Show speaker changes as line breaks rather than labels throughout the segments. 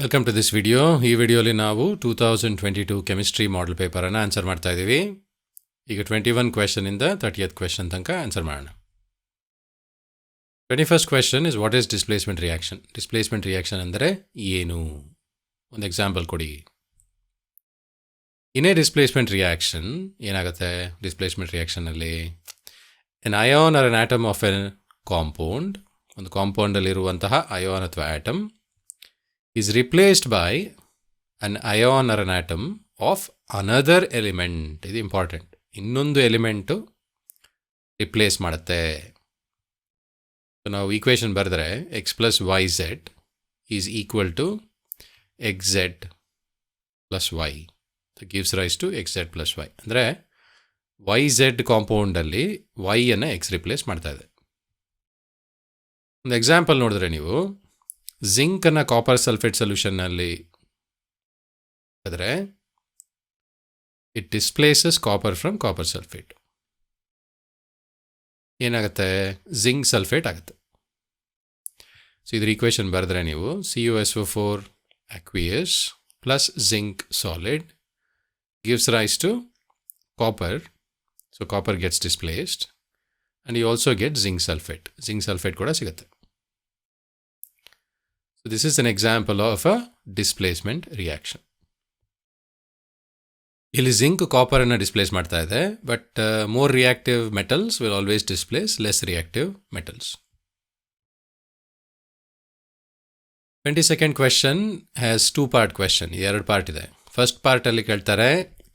Welcome to this video. ಈ ವಿಡಿಯೋಲಿ ನಾವು 2022 ಕೆಮಿಸ್ಟ್ರಿ ಮಾಡಲ್ ಪೇಪರನ್ನು ಆನ್ಸರ್ ಮಾಡ್ತಾ ಇದ್ದೀವಿ. ಈಗ 21 ಕ್ವೆಶನಿಂದ 30th ಕ್ವೆಶನ್ ತನಕ ಆನ್ಸರ್ ಮಾಡೋಣ. 21st question is what is displacement reaction. Displacement reaction ಅಂದರೆ ಏನು? ಒಂದು ಎಕ್ಸಾಂಪಲ್ ಕೊಡಿ. ಇನ್ ಎ ಡಿಸ್ಪ್ಲೇಸ್ಮೆಂಟ್ ರಿಯಾಕ್ಷನ್ ಏನಾಗುತ್ತೆ? ಡಿಸ್ಪ್ಲೇಸ್ಮೆಂಟ್ ರಿಯಾಕ್ಷನಲ್ಲಿ an ion or an atom of an compound, ಒಂದು ಕಾಂಪೌಂಡಲ್ಲಿರುವಂತಹ ಅಯಾನ್ ಅಥವಾ atom is replaced by an ion or an atom of another element. ಇದು ಇಂಪಾರ್ಟೆಂಟ್. ಇನ್ನೊಂದು ಎಲಿಮೆಂಟು ರಿಪ್ಲೇಸ್ ಮಾಡುತ್ತೆ. ನಾವು ಈಕ್ವೇಷನ್ ಬರೆದ್ರೆ X plus Y Z is equal to X Z plus Y gives rise to X Z plus Y. ಅಂದರೆ Y Z ಕಾಂಪೌಂಡಲ್ಲಿ ವೈಯನ್ನು X replace ಮಾಡ್ತಾ ಇದೆ. ಒಂದು ಎಕ್ಸಾಂಪಲ್ ನೋಡಿದ್ರೆ ನೀವು ಜಿಂಕನ್ನು ಕಾಪರ್ ಸಲ್ಫೇಟ್ ಸೊಲ್ಯೂಷನ್ನಲ್ಲಿ ಆದರೆ it displaces copper from copper sulphate. ಏನಾಗುತ್ತೆ? ಜಿಂಕ್ ಸಲ್ಫೇಟ್ ಆಗುತ್ತೆ. ಸೊ ಇದ್ರ ಈಕ್ವೇಷನ್ ಬರೆದ್ರೆ ನೀವು CuSO4 aqueous plus zinc solid gives rise to copper. So copper gets displaced and you also get zinc sulphate. Zinc sulphate ಕೂಡ ಸಿಗುತ್ತೆ. So this is an example of a displacement reaction. ಇಲ್ಲಿ zinc ಕಾಪರನ್ನು displace ಮಾಡ್ತಾ ಇದೆ, but more reactive metals will always displace less reactive metals. 22nd question has 2-part question. 2 part ಇದೆ. First ಪಾರ್ಟಲ್ಲಿ ಕೇಳ್ತಾರೆ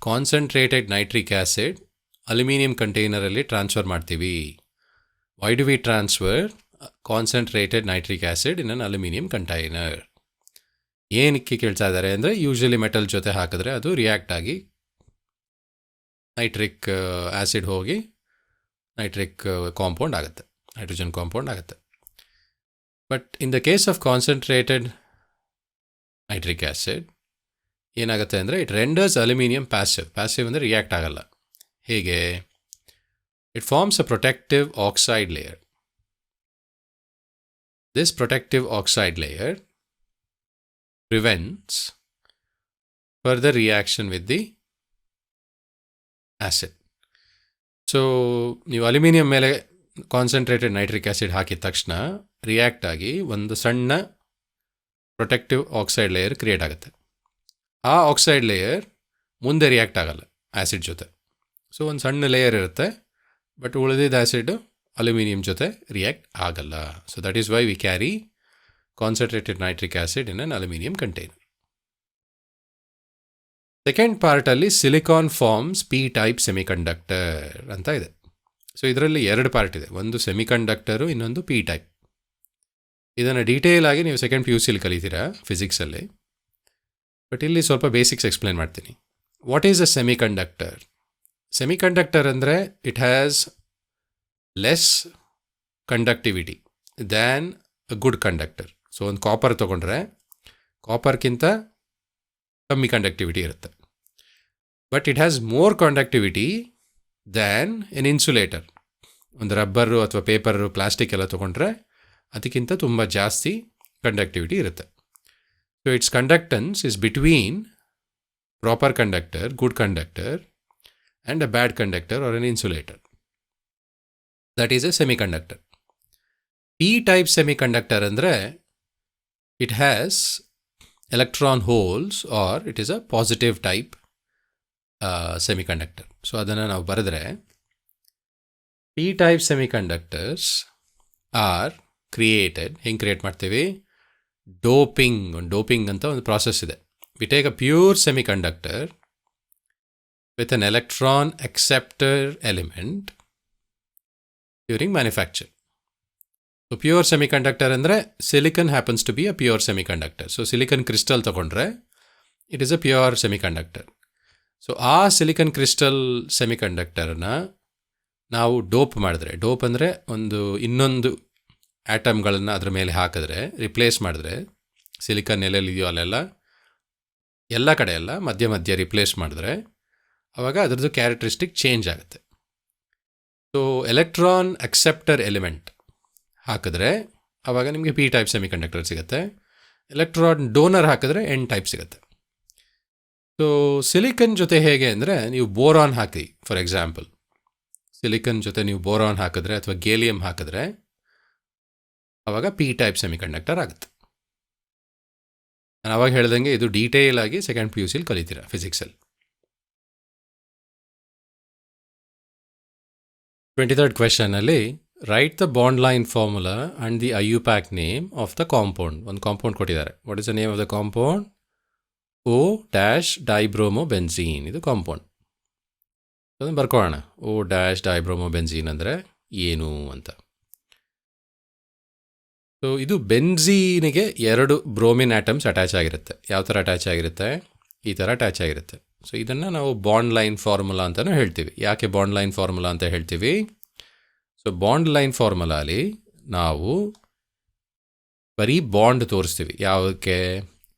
concentrated nitric acid aluminium ಕಂಟೈನರಲ್ಲಿ transfer ಮಾಡ್ತೀವಿ. Why do we transfer concentrated nitric acid in an aluminium container? ಏನಕ್ಕೆ ಕೇಳ್ತಾ ಇದ್ದಾರೆ ಅಂದರೆ usually metal ಜೊತೆ ಹಾಕಿದ್ರೆ ಅದು ರಿಯಾಕ್ಟ್ ಆಗಿ ನೈಟ್ರಿಕ್ ಆ್ಯಸಿಡ್ ಹೋಗಿ ನೈಟ್ರಿಕ್ ಕಾಂಪೌಂಡ್ ಆಗುತ್ತೆ, ಹೈಡ್ರೋಜನ್ ಕಾಂಪೌಂಡ್ ಆಗುತ್ತೆ. But in the case of concentrated nitric acid ಏನಾಗುತ್ತೆ ಅಂದರೆ it renders aluminium passive. Passive ಅಂದರೆ ರಿಯಾಕ್ಟ್ ಆಗಲ್ಲ. ಹೇಗೆ? It forms a protective oxide layer. This protective oxide layer prevents further reaction with the acid. So, ನೀವು aluminium ಮೇಲೆ concentrated nitric acid ಹಾಕಿದ ತಕ್ಷಣ react ಆಗಿ ಒಂದು ಸಣ್ಣ ಪ್ರೊಟೆಕ್ಟಿವ್ ಆಕ್ಸೈಡ್ ಲೇಯರ್ ಕ್ರಿಯೇಟ್ ಆಗುತ್ತೆ. ಆ ಆಕ್ಸೈಡ್ ಲೇಯರ್ ಮುಂದೆ ರಿಯಾಕ್ಟ್ ಆಗಲ್ಲ ಆ್ಯಸಿಡ್ ಜೊತೆ. ಸೊ ಒಂದು ಸಣ್ಣ ಲೇಯರ್ ಇರುತ್ತೆ, ಬಟ್ ಉಳಿದಿದ್ದ ಆ್ಯಸಿಡ್ ಅಲ್ಯೂಮಿನಿಯಂ ಜೊತೆ ರಿಯಾಕ್ಟ್ ಆಗಲ್ಲ. So that is why we carry concentrated nitric acid in an aluminium container. Second ಪಾರ್ಟಲ್ಲಿ silicon forms P type semiconductor ಅಂತ ಇದೆ. ಸೊ ಇದರಲ್ಲಿ 2 ಪಾರ್ಟ್ ಇದೆ. ಒಂದು ಸೆಮಿಕಂಡಕ್ಟರು, ಇನ್ನೊಂದು ಪಿ ಟೈಪ್. ಇದನ್ನು ಡೀಟೇಲ್ ಆಗಿ ನೀವು ಸೆಕೆಂಡ್ PUCಲಿ ಕಲಿತೀರಾ ಫಿಸಿಕ್ಸಲ್ಲಿ. ಬಟ್ ಇಲ್ಲಿ ಸ್ವಲ್ಪ ಬೇಸಿಕ್ಸ್ ಎಕ್ಸ್ಪ್ಲೇನ್ ಮಾಡ್ತೀನಿ. What is a semiconductor? Semiconductor ಅಂದರೆ it has less conductivity than a good conductor. So ಒಂದು ಕಾಪರ್ ತೊಗೊಂಡ್ರೆ ಕಾಪರ್ಗಿಂತ ಕಮ್ಮಿ ಕಂಡಕ್ಟಿವಿಟಿ ಇರುತ್ತೆ. But it has more conductivity than an insulator. ಒಂದು ರಬ್ಬರು ಅಥವಾ ಪೇಪರು, ಪ್ಲಾಸ್ಟಿಕ್ ಎಲ್ಲ ತೊಗೊಂಡ್ರೆ ಅದಕ್ಕಿಂತ ತುಂಬ ಜಾಸ್ತಿ ಕಂಡಕ್ಟಿವಿಟಿ ಇರುತ್ತೆ. So its conductance is between proper conductor, good conductor and a bad conductor or an insulator. That is a semiconductor. P-type semiconductor ಅಂದರೆ it has electron holes or it is a positive type semiconductor. So ಅದನ್ನು ನಾವು ಬರೆದ್ರೆ P-type semiconductors are created. ಹೆಂಗೆ create ಮಾಡ್ತೀವಿ? Doping ಅಂತ ಒಂದು process ಇದೆ. We take a pure semiconductor with an electron acceptor element during manufacture. So pure semiconductor ಅಂದರೆ silicon happens to be a pure semiconductor. So silicon crystal ತಗೊಂಡ್ರೆ it is a pure semiconductor. So ಆ silicon crystal ಸೆಮಿಕಂಡಕ್ಟರ್ನ ನಾವು dope ಮಾಡಿದ್ರೆ, dope ಅಂದರೆ ಇನ್ನೊಂದು ಆಟಮ್ಗಳನ್ನು ಅದ್ರ ಮೇಲೆ ಹಾಕಿದ್ರೆ, ರಿಪ್ಲೇಸ್ ಮಾಡಿದ್ರೆ, ಸಿಲಿಕನ್ ಎಲ್ಲೆಲ್ಲಿದೆಯೋ ಅಲ್ಲೆಲ್ಲ ಎಲ್ಲ ಕಡೆ ಎಲ್ಲ ಮಧ್ಯ ರಿಪ್ಲೇಸ್ ಮಾಡಿದ್ರೆ ಆವಾಗ ಅದರದ್ದು ಕ್ಯಾರೆಕ್ಟರಿಸ್ಟಿಕ್ ಚೇಂಜ್ ಆಗುತ್ತೆ. ಸೊ ಎಲೆಕ್ಟ್ರಾನ್ ಅಕ್ಸೆಪ್ಟರ್ ಎಲಿಮೆಂಟ್ ಹಾಕಿದ್ರೆ ಆವಾಗ ನಿಮಗೆ ಪಿ ಟೈಪ್ ಸೆಮಿಕಂಡಕ್ಟರ್ ಸಿಗುತ್ತೆ. ಎಲೆಕ್ಟ್ರಾನ್ ಡೋನರ್ ಹಾಕಿದ್ರೆ ಎನ್ ಟೈಪ್ ಸಿಗುತ್ತೆ. ಸೊ ಸಿಲಿಕನ್ ಜೊತೆ ಹೇಗೆ ಅಂದರೆ, ನೀವು boron hockey for example, silicon ಜೊತೆ ನೀವು ಬೋರಾನ್ ಹಾಕಿದ್ರೆ ಅಥವಾ ಗೇಲಿಯಂ ಹಾಕಿದ್ರೆ ಆವಾಗ ಪಿ ಟೈಪ್ ಸೆಮಿಕಂಡಕ್ಟರ್ ಆಗುತ್ತೆ. ನಾನು ಅವಾಗ ಹೇಳ್ದಂಗೆ ಇದು ಡೀಟೇಲ್ ಆಗಿ ಸೆಕೆಂಡ್ PUC ಕಲಿತೀರಾ ಫಿಸಿಕ್ಸಲ್ಲಿ. 23rd ಕ್ವೆಶನಲ್ಲಿ write the bond line formula and the IUPAC name of the compound. ಒಂದು ಕಾಂಪೌಂಡ್ ಕೊಟ್ಟಿದ್ದಾರೆ. What is the name of the compound? o-dibromo benzene. ಇದು ಕಾಂಪೌಂಡ್. ಅದನ್ನು ಬರ್ಕೊಳ್ಳೋಣ. o-dibromo benzene ಅಂದರೆ ಏನು ಅಂತ. ಸೊ ಇದು ಬೆನ್ಝೀನಿಗೆ 2 ಬ್ರೋಮಿನ್ ಆಟಮ್ಸ್ ಅಟ್ಯಾಚ್ ಆಗಿರುತ್ತೆ. ಯಾವ ಥರ ಅಟ್ಯಾಚ್ ಆಗಿರುತ್ತೆ? ಈ ಥರ ಅಟ್ಯಾಚ್ ಆಗಿರುತ್ತೆ. ಸೊ ಇದನ್ನು ನಾವು ಬಾಂಡ್ ಲೈನ್ ಫಾರ್ಮುಲಾ ಅಂತಲೂ ಹೇಳ್ತೀವಿ. ಯಾಕೆ ಬಾಂಡ್ ಲೈನ್ ಫಾರ್ಮುಲಾ ಅಂತ ಹೇಳ್ತೀವಿ? ಸೊ ಬಾಂಡ್ ಲೈನ್ ಫಾರ್ಮುಲಾಲಿ ನಾವು ಬರೀ ಬಾಂಡ್ ತೋರಿಸ್ತೀವಿ. ಯಾವುದಕ್ಕೆ?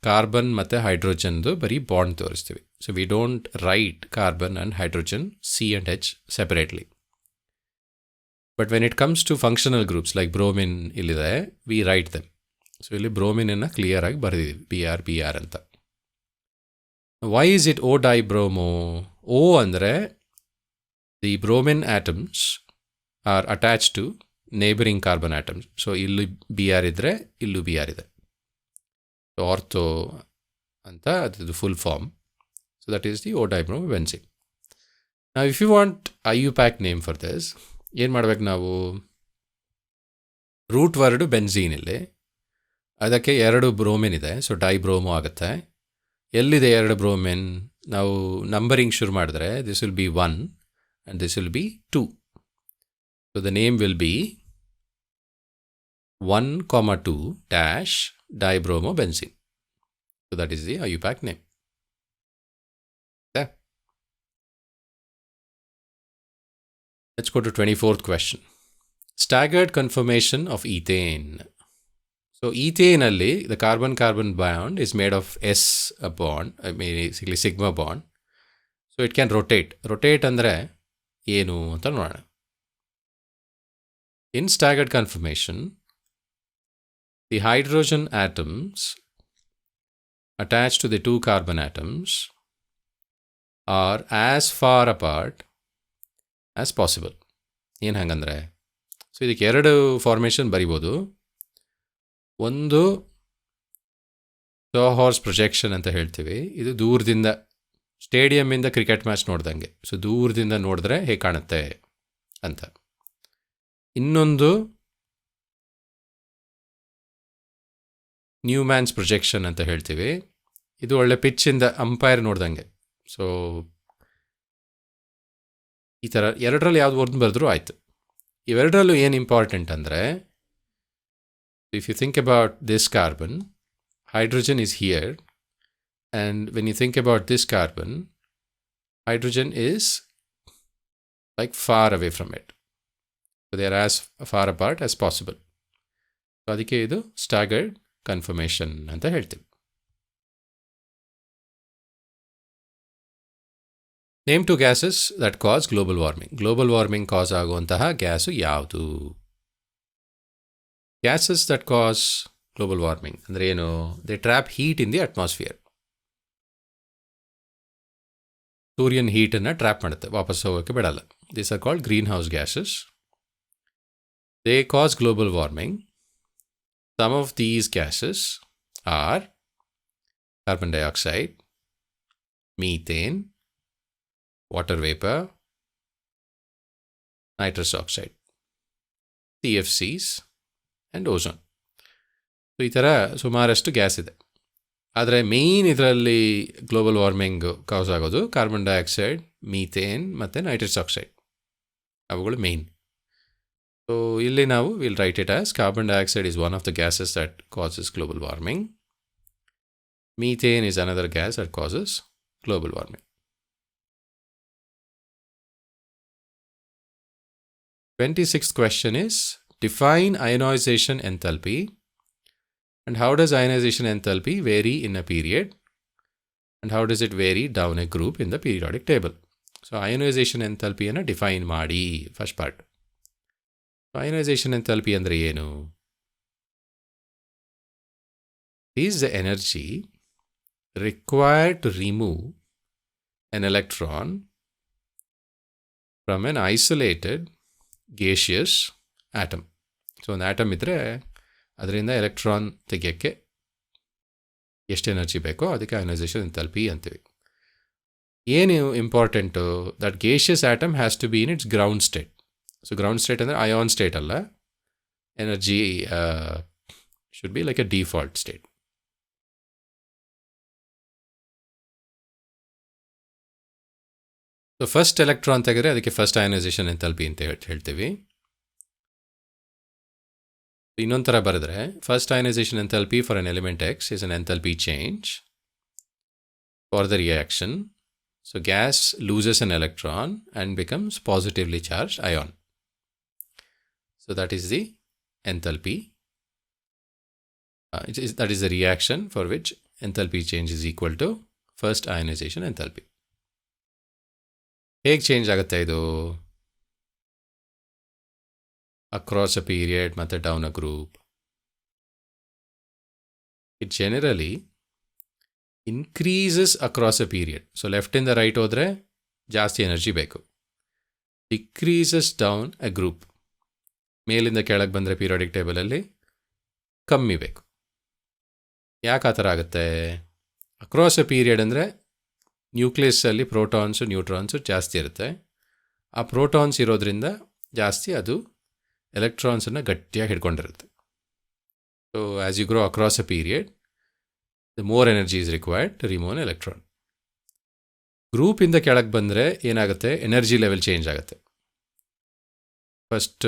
ಕಾರ್ಬನ್ ಮತ್ತು ಹೈಡ್ರೋಜನ್ದು ಬರೀ ಬಾಂಡ್ ತೋರಿಸ್ತೀವಿ. So we don't write carbon and hydrogen C and H separately. But when it comes to functional groups like bromine ಇಲ್ಲಿದೆ, ವಿ ರೈಟ್ ದೆಮ್. ಸೊ ಇಲ್ಲಿ ಬ್ರೋಮಿನನ್ನು ಕ್ಲಿಯರಾಗಿ ಬರೆದಿದ್ದೀವಿ, BR ಅಂತ. Why is it o-dibromo? O ಅಂದರೆ the bromine atoms are attach to neighbouring carbon atoms. So ಇಲ್ಲಿ BR ಇದ್ದರೆ ಇಲ್ಲೂ BR ಇದೆ. ಆರ್ಥೋ ಅಂತ ಅದು full form. So that is the o-dibromo benzene. ನಾವು if you want IUPAC name for this, ಏನು ಮಾಡ್ಬೇಕು ನಾವು? ರೂಟ್ ವರ್ಡು ಬೆನ್ಝೀನ್ ಇಲ್ಲಿ, ಅದಕ್ಕೆ 2 ಬ್ರೋಮಿನ್ ಇದೆ. ಸೊ ಡೈಬ್ರೋಮೋ ಆಗುತ್ತೆ. ಎಲ್ಲಿದೆ 2 ಬ್ರೋಮಿನ್? ನಾವು ನಂಬರಿಂಗ್ ಶುರು ಮಾಡಿದ್ರೆ this will be 1 and this will be 2. So the name will be 1,2 -dibromo benzene. So that is the IUPAC name. Okay. Let's go to 24th question. Staggered conformation of ethane. So ethane alli the carbon-carbon bond is made of S bond, basically sigma bond. So it can rotate. Rotate andre ಏನು ಅಂತ ನೋಡೋಣ. In staggered conformation, the hydrogen atoms attached to the 2 carbon atoms are as far apart as possible. ಏನು ಹಂಗಂದರೆ, so ಇದಕ್ಕೆ 2 formation ಬರಿಬೋದು. ಒಂದು horse projection ಅಂತ ಹೇಳ್ತೀವಿ. ಇದು ದೂರದಿಂದ ಸ್ಟೇಡಿಯಮ್ಮಿಂದ ಕ್ರಿಕೆಟ್ ಮ್ಯಾಚ್ ನೋಡ್ದಂಗೆ. ಸೊ ದೂರದಿಂದ ನೋಡಿದ್ರೆ ಹೇಗೆ ಕಾಣುತ್ತೆ ಅಂತ. ಇನ್ನೊಂದು ನ್ಯೂಮ್ಯಾನ್ಸ್ ಪ್ರೊಜೆಕ್ಷನ್ ಅಂತ ಹೇಳ್ತೀವಿ. ಇದು ಒಳ್ಳೆ ಪಿಚ್ಚಿಂದ ಅಂಪೈರ್ ನೋಡ್ದಂಗೆ. ಸೊ ಈ ಥರ 2ರಲ್ಲಿ ಯಾವ್ದು ಒಂದು ಬರೆದ್ರೂ ಆಯಿತು. ಇವೆರಡರಲ್ಲೂ ಏನು ಇಂಪಾರ್ಟೆಂಟ್ ಅಂದರೆ, if you think about this carbon, hydrogen is here, and when you think about this carbon, hydrogen is like far away from it. So they are as far apart as possible. So ಅದಕ್ಕೆ ಇದು staggered conformation ಅಂತ ಹೇಳ್ತೀವಿ. Name 2 gases that cause global warming. Global warming cause ಆಗುವಂತಹ gas ಯಾವುದು? Gases that cause global warming ಅಂದರೆ ಏನು? They trap heat in the atmosphere. ಸೂರ್ಯನ ಹೀಟನ್ನು ಟ್ರ್ಯಾಪ್ ಮಾಡುತ್ತೆ, ವಾಪಸ್ ಹೋಗೋಕ್ಕೆ ಬಿಡಲ್ಲ. These are called greenhouse gases. They cause global warming. Some of these gases are carbon dioxide, methane, water vapour, nitrous oxide, CFCs and ozone. So ಈ ಥರ ಸುಮಾರಷ್ಟು gas ಇದೆ. ಆದರೆ ಮೇಯ್ನ್ ಇದರಲ್ಲಿ ಗ್ಲೋಬಲ್ ವಾರ್ಮಿಂಗ್ ಕಾಸ್ ಆಗೋದು ಕಾರ್ಬನ್ ಡೈಆಕ್ಸೈಡ್, ಮೀಥೇನ್ ಮತ್ತು nitrous oxide. ಅವುಗಳು main. So ಇಲ್ಲಿ ನಾವು will write it as carbon dioxide is one of the gases that causes global warming. Methane is another gas that causes global warming. 26th question is, define ionization enthalpy and how does ionization enthalpy vary in a period and how does it vary down a group in the periodic table. So ionization enthalpy ಅನ್ನು define ಮಾಡಿ, first part. ionization enthalpy ಅಂದರೆ ಏನು? is the energy required to remove an electron from an isolated gaseous atom. So ಒಂದು atom ಇದ್ದರೆ ಅದರಿಂದ electron ತೆಗೆಯೋಕ್ಕೆ ಎಷ್ಟು energy ಬೇಕೋ ಅದಕ್ಕೆ ಅಯನೈಸೇಷನ್ ಎಂಥಾಲ್ಪಿ ಅಂತೀವಿ. ಏನು important, that gaseous atom has to be in its ground state. So ground state ಅಂದರೆ ion state ಅಲ್ಲ, energy should be like a default state. So first electron ತೆಗೆದ್ರೆ ಅದಕ್ಕೆ ಫಸ್ಟ್ ಅಯನೈಸೇಷನ್ ಎಂಥಾಲ್ಪಿ ಅಂತ ಹೇಳ್ತೀವಿ. ಇನ್ನೊಂದು ಥರ ಬರೆದ್ರೆ first ionisation enthalpy for an element X is an enthalpy change for the reaction. So gas loses an electron and becomes positively charge ion. So that is the enthalpy. That is the reaction for which enthalpy change is equal to first ionization enthalpy. ಹೇಗೆ change ಆಗುತ್ತೆ ಇದು? Across a period ಮತ್ತು down a group. It generally increases across a period. So ಲೆಫ್ಟಿಂದ right ಹೋದರೆ ಜಾಸ್ತಿ energy ಬೇಕು. Decreases down a group. ಮೇಲಿಂದ ಕೆಳಗೆ ಬಂದರೆ ಪೀರಿಯಾಡಿಕ್ ಟೇಬಲಲ್ಲಿ ಕಮ್ಮಿ ಬೇಕು. ಯಾಕೆ ಆ ಥರ ಆಗುತ್ತೆ? ಅಕ್ರಾಸ್ ಎ ಪೀರಿಯಡ್ ಅಂದರೆ ನ್ಯೂಕ್ಲಿಯಸ್ಸಲ್ಲಿ ಪ್ರೋಟಾನ್ಸು ನ್ಯೂಟ್ರಾನ್ಸು ಜಾಸ್ತಿ ಇರುತ್ತೆ. ಆ ಪ್ರೋಟಾನ್ಸ್ ಇರೋದ್ರಿಂದ ಜಾಸ್ತಿ ಅದು ಎಲೆಕ್ಟ್ರಾನ್ಸನ್ನು ಗಟ್ಟಿಯಾಗಿ ಹಿಡ್ಕೊಂಡಿರುತ್ತೆ. So as you grow across a period the more energy is required to remove an electron. ಗ್ರೂಪಿಂದ ಕೆಳಗೆ ಬಂದರೆ ಏನಾಗುತ್ತೆ? ಎನರ್ಜಿ ಲೆವೆಲ್ ಚೇಂಜ್ ಆಗುತ್ತೆ. First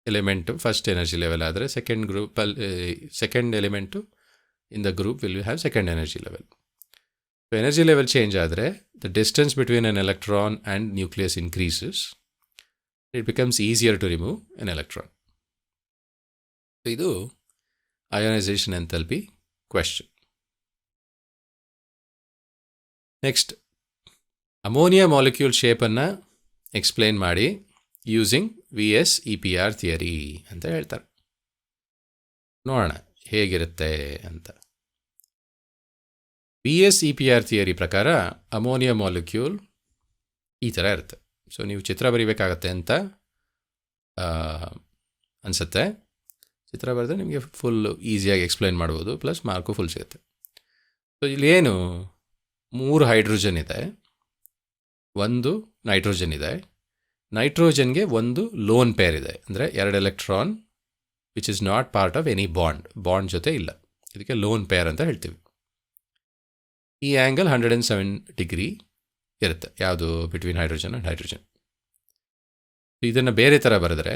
element first energy level ಆದರೆ ಸೆಕೆಂಡ್ ಗ್ರೂಪಲ್ಲಿ second element in the group will have second energy level. So energy level change ಆದರೆ the distance between an electron and nucleus increases. It becomes easier to remove an electron. So ಇದು ಅಯಾನೈಸೇಷನ್ enthalpy question. Next, ammonia molecule ಶೇಪನ್ನು explain ಮಾಡಿ using VSEPR theory ಅಂತ ಹೇಳ್ತಾರೆ. ನೋಡೋಣ ಹೇಗಿರುತ್ತೆ ಅಂತ. VSEPR theory ಪ್ರಕಾರ ಅಮೋನಿಯಾ ಮಾಲಿಕ್ಯೂಲ್ ಈ ಥರ ಇರುತ್ತೆ. ಸೊ ನೀವು ಚಿತ್ರ ಬರೀಬೇಕಾಗತ್ತೆ ಅಂತ ಅನಿಸುತ್ತೆ. ಚಿತ್ರ ಬರೆದ್ರೆ ನಿಮಗೆ ಫುಲ್ ಈಸಿಯಾಗಿ ಎಕ್ಸ್ಪ್ಲೈನ್ ಮಾಡ್ಬೋದು, ಪ್ಲಸ್ ಮಾರ್ಕು ಫುಲ್ ಸಿಗುತ್ತೆ. ಸೊ ಇಲ್ಲೇನು 3 ಹೈಡ್ರೋಜನ್ ಇದೆ, 1 ನೈಟ್ರೋಜನ್ ಇದೆ. ನೈಟ್ರೋಜನ್ಗೆ 1 ಲೋನ್ ಪೇರ್ ಇದೆ, ಅಂದರೆ 2 electron which is not part of any bond ಜೊತೆ ಇಲ್ಲ. ಇದಕ್ಕೆ ಲೋನ್ ಪೇರ್ ಅಂತ ಹೇಳ್ತೀವಿ. ಈ ಆ್ಯಂಗಲ್ 107 ಡಿಗ್ರಿ ಇರುತ್ತೆ. ಯಾವುದು? Between hydrogen and hydrogen. ಇದನ್ನು ಬೇರೆ ಥರ ಬರೆದ್ರೆ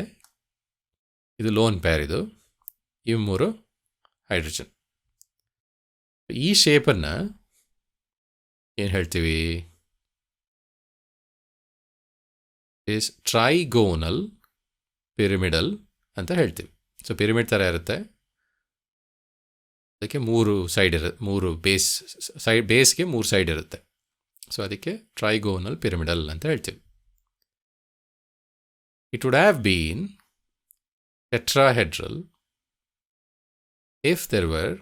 ಇದು ಲೋನ್ ಪೇರ್, ಇದು ಇವು 3 ಹೈಡ್ರೋಜನ್. ಈ ಶೇಪನ್ನು ಏನು ಹೇಳ್ತೀವಿ? ಇಸ್ ಟ್ರೈಗೋನಲ್ ಪಿರಮಿಡಲ್ ಅಂತ ಹೇಳ್ತೀವಿ. ಸೊ ಪಿರಮಿಡ್ ಥರ ಇರುತ್ತೆ, ಅದಕ್ಕೆ 3 ಸೈಡ್ ಇರುತ್ತೆ, 3 ಬೇಸ್ಗೆ 3 ಸೈಡ್ ಇರುತ್ತೆ. ಸೊ ಅದಕ್ಕೆ ಟ್ರೈಗೋನಲ್ ಪಿರಮಿಡಲ್ ಅಂತ ಹೇಳ್ತೀವಿ. It would have been tetrahedral if there were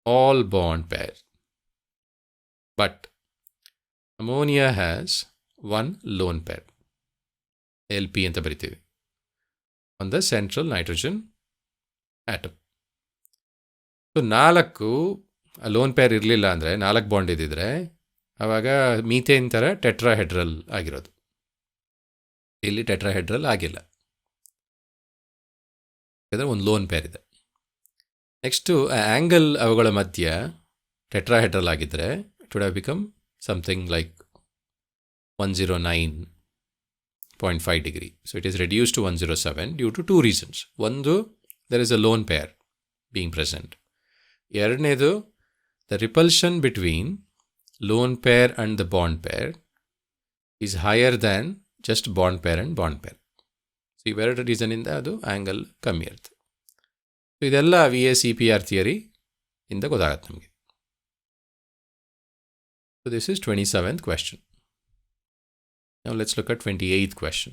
all bond pair, but ammonia has 1 lone pair, LP ಅಂತ ಬರಿತೀವಿ, on the central nitrogen atom. So 4 lone pair ಇರಲಿಲ್ಲ ಅಂದರೆ, 4 ಬಾಂಡ್ ಇದ್ದಿದ್ರೆ ಆವಾಗ ಮೀಥೇನ್ ಥರ ಟೆಟ್ರಾಹೆಡ್ರಲ್ ಆಗಿರೋದು. ಇಲ್ಲಿ ಟೆಟ್ರಾಹೆಡ್ರಲ್ ಆಗಿಲ್ಲ, ಯಾಕಂದರೆ 1 ಲೋನ್ ಪೇರ್ ಇದೆ. ನೆಕ್ಸ್ಟು ಆ್ಯಂಗಲ್ ಅವುಗಳ ಮಧ್ಯ ಟೆಟ್ರಾಹೆಡ್ರಲ್ ಆಗಿದ್ದರೆ it would have become something like 109.5 degree. So it is reduced to 107 due to 2 reasons. One, there is a lone pair being present. ಎರಡನೇದು, the repulsion between lone pair and the bond pair is higher than just bond pair and bond pair. So ಇವೆರಡು ರೀಸನಿಂದ ಅದು angle ಕಮ್ಮಿ ಇರುತ್ತೆ. So ಇದೆಲ್ಲ VSEPR theory ಇಂದ ಗೊತ್ತಾಗತ್ತೆ ನಮಗೆ. So this is 27th question. Now let's look at 28th question.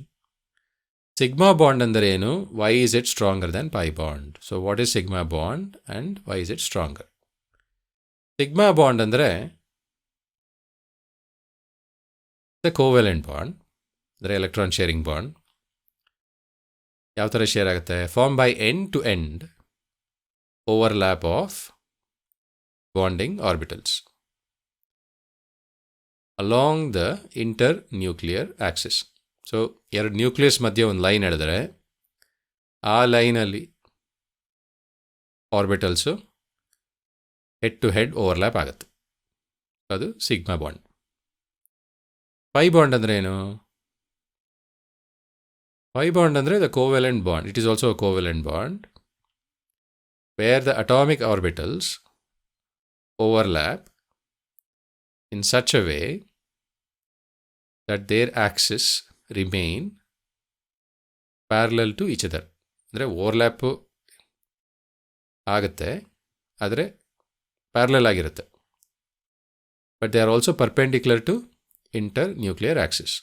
Sigma bond ಅಂದರೆ ಏನು? Why is it stronger than pi bond? So what is sigma bond and why is it stronger? Sigma bond ಅಂದರೆ the covalent bond, ಅಂದರೆ electron sharing bond. ಯಾವ ಥರ share ಆಗುತ್ತೆ? Form by end to end overlap of bonding orbitals along the inter nuclear axis. So ಎರಡು nucleus ಮಧ್ಯೆ ಒಂದು line ಎಳೆದರೆ ಆ ಲೈನಲ್ಲಿ orbitals head to head overlap ಆಗುತ್ತೆ. ಅದು ಸಿಗ್ಮಾ ಬಾಂಡ್. ಪೈ ಬಾಂಡ್ ಅಂದರೆ ಏನು? ಪೈ ಬಾಂಡ್ ಅಂದರೆ the covalent bond. It is also a covalent bond where the atomic orbitals overlap in such a way that their axes remain parallel to each other. ಅಂದರೆ ಓವರ್ಲ್ಯಾಪು ಆಗುತ್ತೆ, ಆದರೆ parallel ಆಗಿರುತ್ತೆ. But they are also perpendicular to inter nuclear axis.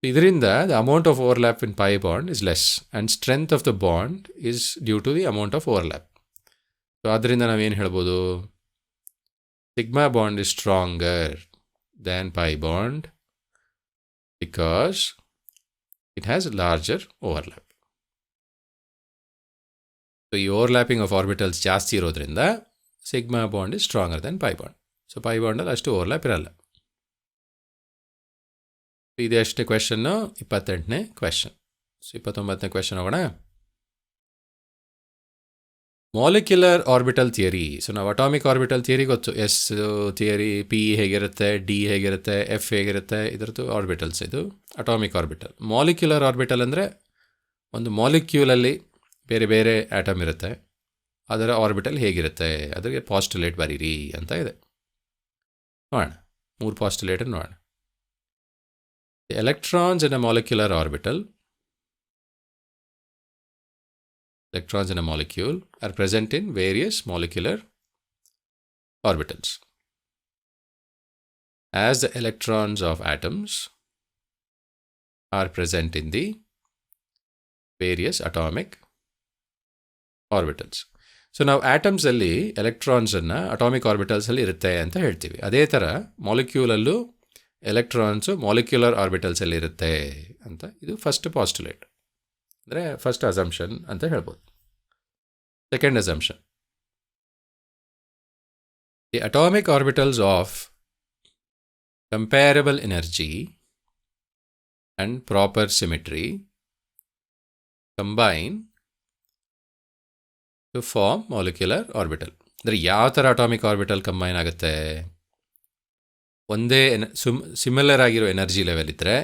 ಇದರಿಂದ the amount of overlap in pi bond is less and strength of the bond is due to the amount of overlap. So ಆದ್ದರಿಂದ ನಾವೇನು ಹೇಳ್ಬೋದು? Sigma bond is stronger than pi bond because it has larger overlap. So ಈ overlapping of orbitals ಜಾಸ್ತಿ ಇರೋದ್ರಿಂದ sigma bond is stronger than pi bond. So pi ಬಾಂಡಲ್ಲಿ ಅಷ್ಟು overlap ಇರಲ್ಲ. ಇದೆ ಅಷ್ಟೇ ಕ್ವೆಶನ್ನು. 28ನೇ ಕ್ವೆಶನ್. ಸೊ 29ನೇ ಕ್ವೆಶನ್ ಹೋಗೋಣ. Molecular orbital theory. ಸೊ ನಾವು ಅಟಾಮಿಕ್ ಆರ್ಬಿಟಲ್ ಥಿಯರಿ ಗೊತ್ತು, ಎಸ್ ಥಿಯರಿ, ಪಿ ಹೇಗಿರುತ್ತೆ, ಡಿ ಹೇಗಿರುತ್ತೆ, ಎಫ್ ಹೇಗಿರುತ್ತೆ, ಇದರದ್ದು ಆರ್ಬಿಟಲ್ಸ್. ಇದು ಅಟಾಮಿಕ್ ಆರ್ಬಿಟಲ್. ಮಾಲಿಕ್ಯುಲರ್ ಆರ್ಬಿಟಲ್ ಅಂದರೆ ಒಂದು ಮಾಲಿಕ್ಯೂಲಲ್ಲಿ ಬೇರೆ ಬೇರೆ ಆಟಮ್ ಇರುತ್ತೆ, ಅದರ ಆರ್ಬಿಟಲ್ ಹೇಗಿರುತ್ತೆ, ಅದಕ್ಕೆ ಪಾಸ್ಟುಲೇಟ್ ಬರೀರಿ ಅಂತ ಇದೆ. ನೋಡೋಣ, 3 ಪಾಸ್ಟುಲೇಟನ್ನು ನೋಡೋಣ. The electrons in a molecular orbital, electrons in a molecule are present in various molecular orbitals. As the electrons of atoms are present in the various atomic orbitals. So ನಾವು ಆಟಮ್ಸಲ್ಲಿ ಎಲೆಕ್ಟ್ರಾನ್ಸನ್ನು atomic ಆರ್ಬಿಟಲ್ಸಲ್ಲಿ ಇರುತ್ತೆ ಅಂತ ಹೇಳ್ತೀವಿ. ಅದೇ ಥರ ಮಾಲಿಕ್ಯೂಲಲ್ಲೂ ಎಲೆಕ್ಟ್ರಾನ್ಸು ಮಾಲಿಕ್ಯುಲರ್ ಆರ್ಬಿಟಲ್ಸಲ್ಲಿ ಇರುತ್ತೆ ಅಂತ. ಇದು first postulate, ಅಂದರೆ ಫಸ್ಟ್ ಅಸಂಪ್ಷನ್ ಅಂತ ಹೇಳ್ಬೋದು. Second assumption, the atomic orbitals of comparable energy and proper symmetry combine to form molecular orbital. ಅಂದರೆ ಯಾವ ಥರ ಅಟಾಮಿಕ್ ಆರ್ಬಿಟಲ್ ಕಂಬೈನ್ ಆಗುತ್ತೆ? ಒಂದೇ ಸಿಮಿಲರ್ ಆಗಿರೋ ಎನರ್ಜಿ ಲೆವೆಲ್ ಇದ್ದರೆ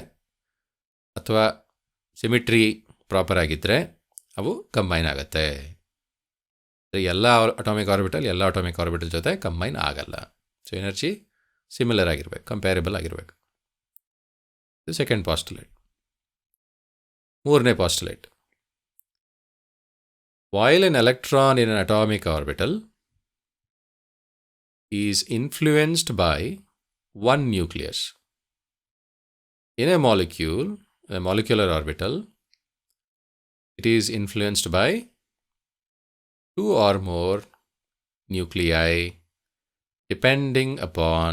ಅಥವಾ ಸಿಮಿಟ್ರಿ ಪ್ರಾಪರ್ ಆಗಿದ್ದರೆ ಅವು ಕಂಬೈನ್ ಆಗುತ್ತೆ. ಎಲ್ಲ ಅಟಾಮಿಕ್ ಆರ್ಬಿಟಲ್ ಜೊತೆ ಕಂಬೈನ್ ಆಗಲ್ಲ. ಸೊ ಎನರ್ಜಿ ಸಿಮಿಲರ್ ಆಗಿರ್ಬೇಕು, ಕಂಪ್ಯಾರಿಬಲ್ ಆಗಿರಬೇಕು. ಇದು ಸೆಕೆಂಡ್ ಪಾಸ್ಟುಲೇಟ್. 3ನೇ postulate, while an electron in an atomic orbital is influenced by one nucleus in a molecule, a molecular orbital, it is influenced by 2 or more nuclei depending upon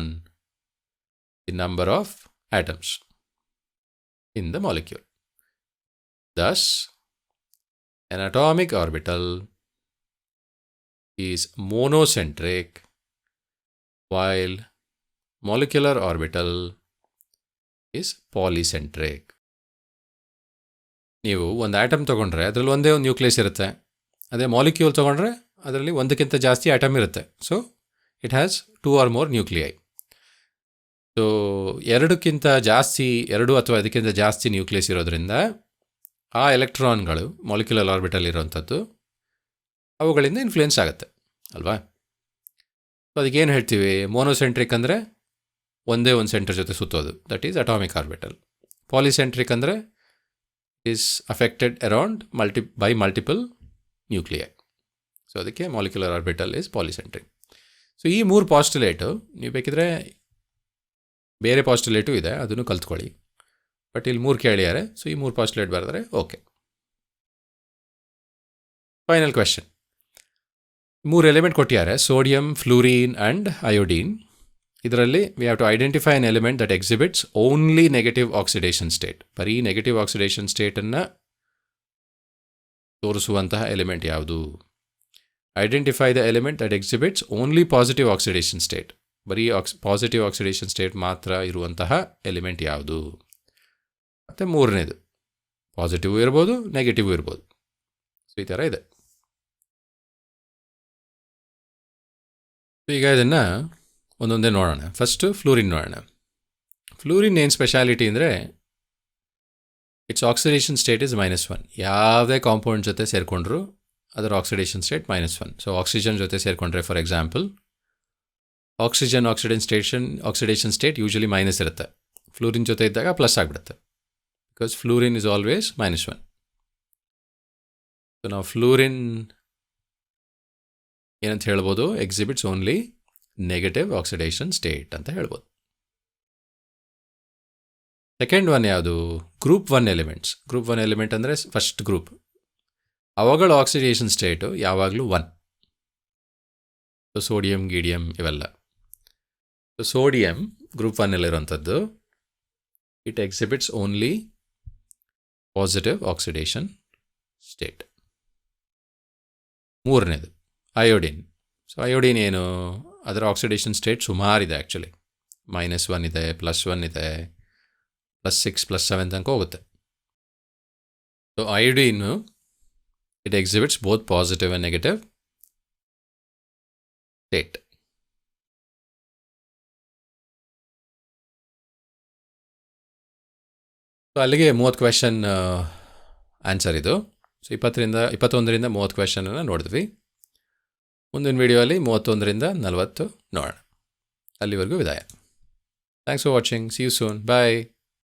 the number of atoms in the molecule. Thus, an atomic orbital is monocentric while molecular orbital is polycentric. ನೀವು ಒಂದು atom ತೊಗೊಂಡ್ರೆ ಅದರಲ್ಲಿ ಒಂದೇ ಒಂದು nucleus ಇರುತ್ತೆ. ಅದೇ molecule ತೊಗೊಂಡ್ರೆ ಅದರಲ್ಲಿ ಒಂದಕ್ಕಿಂತ ಜಾಸ್ತಿ ಆಟಮ್ ಇರುತ್ತೆ. So it has 2 or more nuclei. So 2 ಅಥವಾ ಅದಕ್ಕಿಂತ ಜಾಸ್ತಿ ನ್ಯೂಕ್ಲಿಯಸ್ ಇರೋದ್ರಿಂದ ಆ ಎಲೆಕ್ಟ್ರಾನ್ಗಳು ಮಾಲಿಕ್ಯುಲರ್ ಆರ್ಬಿಟಲ್ ಇರೋವಂಥದ್ದು ಅವುಗಳಿಂದ ಇನ್ಫ್ಲುಯೆನ್ಸ್ ಆಗುತ್ತೆ ಅಲ್ವಾ? ಸೊ ಅದಕ್ಕೇನು ಹೇಳ್ತೀವಿ? ಮೋನೋಸೆಂಟ್ರಿಕ್ ಅಂದರೆ ಒಂದೇ ಒಂದು ಸೆಂಟರ್ ಜೊತೆ ಸುತ್ತೋದು, ದಟ್ ಈಸ್ ಅಟಾಮಿಕ್ ಆರ್ಬಿಟಲ್. ಪಾಲಿಸೆಂಟ್ರಿಕ್ ಅಂದರೆ is affected around by multiple nuclei. So ಅದಕ್ಕೆ ಮಾಲಿಕ್ಯುಲರ್ ಆರ್ಬಿಟಲ್ ಈಸ್ ಪಾಲಿಸೆಂಟ್ರಿಕ್. ಸೊ ಈ 3 ಪಾಸ್ಟುಲೇಟು ನೀವು ಬೇಕಿದ್ರೆ ಬೇರೆ ಪಾಸ್ಟುಲೇಟು ಇದೆ, ಅದನ್ನು ಕಲ್ತ್ಕೊಳ್ಳಿ. ಬಟ್ ಇಲ್ಲಿ 3 ಕೇಳಿದ್ದಾರೆ, ಸೊ ಈ 3 ಪಾಸ್ಟುಲೇಟ್ ಬರೆದರೆ ಓಕೆ. Final question. 3 ಎಲಿಮೆಂಟ್ ಕೊಟ್ಟಿದ್ದಾರೆ, ಸೋಡಿಯಂ, ಫ್ಲೂರಿನ್ ಆ್ಯಂಡ್ ಅಯೋಡೀನ್. ಇದರಲ್ಲಿ we have to identify an element that exhibits only negative oxidation state. ಬರೀ ನೆಗೆಟಿವ್ ಆಕ್ಸಿಡೇಷನ್ ಸ್ಟೇಟನ್ನು ತೋರಿಸುವಂತಹ ಎಲಿಮೆಂಟ್ ಯಾವುದು? Identify the element that exhibits only positive oxidation state. ಬರೀ positive oxidation state ಮಾತ್ರ ಇರುವಂತಹ element ಯಾವುದು? ಮತ್ತು 3ನೇದು ಪಾಸಿಟಿವ್ ಇರ್ಬೋದು, ನೆಗೆಟಿವ್ ಇರ್ಬೋದು. ಸೊ ಈ ಥರ ಇದೆ. ಈಗ ಇದನ್ನು ಒಂದೊಂದೇ ನೋಡೋಣ. ಫಸ್ಟು ಫ್ಲೂರಿನ್ ನೋಡೋಣ. ಫ್ಲೂರಿನ್ ಏನು ಸ್ಪೆಷಾಲಿಟಿ ಅಂದರೆ ಇಟ್ಸ್ ಆಕ್ಸಿಡೇಷನ್ ಸ್ಟೇಟ್ ಇಸ್ -1. ಯಾವುದೇ ಕಾಂಪೌಂಡ್ ಜೊತೆ ಸೇರಿಕೊಂಡ್ರು ಅದರ ಆಕ್ಸಿಡೇಷನ್ ಸ್ಟೇಟ್ -1. ಸೊ ಆಕ್ಸಿಜನ್ ಜೊತೆ ಸೇರಿಕೊಂಡ್ರೆ for example oxidation state usually minus ಇರುತ್ತೆ. ಫ್ಲೂರಿನ್ ಜೊತೆ ಇದ್ದಾಗ ಪ್ಲಸ್ ಆಗಿಬಿಡುತ್ತೆ, because fluorine is always -1. So ನಾವು ಫ್ಲೂರಿನ್ ಏನಂತ ಹೇಳ್ಬೋದು? Exhibits only negative oxidation state ಅಂತ ಹೇಳ್ಬೋದು. ಸೆಕೆಂಡ್ ಒನ್ ಯಾವುದು? Group 1 elements. ಗ್ರೂಪ್ 1 ಎಲಿಮೆಂಟ್ ಅಂದರೆ ಫಸ್ಟ್ ಗ್ರೂಪ್, ಅವುಗಳ ಆಕ್ಸಿಡೇಷನ್ ಸ್ಟೇಟು ಯಾವಾಗಲೂ 1. ಸೊ ಸೋಡಿಯಂ, ಗೀಡಿಯಂ ಇವೆಲ್ಲ. ಸೊ ಸೋಡಿಯಂ ಗ್ರೂಪ್ 1ನಲ್ಲಿರುವಂಥದ್ದು, it exhibits only positive oxidation state. 3ನೇದು ಅಯೋಡಿನ್. ಸೊ ಅಯೋಡಿನ್ ಏನು? ಅದರ ಆಕ್ಸಿಡೇಷನ್ ಸ್ಟೇಟ್ ಸುಮಾರಿದೆ ಆ್ಯಕ್ಚುಲಿ. -1 ಇದೆ, +1 ಇದೆ, +6, +7 ತನಕ ಹೋಗುತ್ತೆ. So iodine it exhibits both positive and negative state. So ಅಲ್ಲಿಗೆ 30 ಕ್ವೆಶನ್ ಆನ್ಸರ್ ಇದು. ಸೊ 21ರಿಂದ 30 ಕ್ವೆಶನನ್ನು ನೋಡಿದ್ವಿ. ಮುಂದಿನ ವಿಡಿಯೋಲಿ 31ರಿಂದ 40 ನೋಡೋಣ. ಅಲ್ಲಿವರೆಗೂ ವಿದಾಯ. Thanks for watching. See you soon. Bye.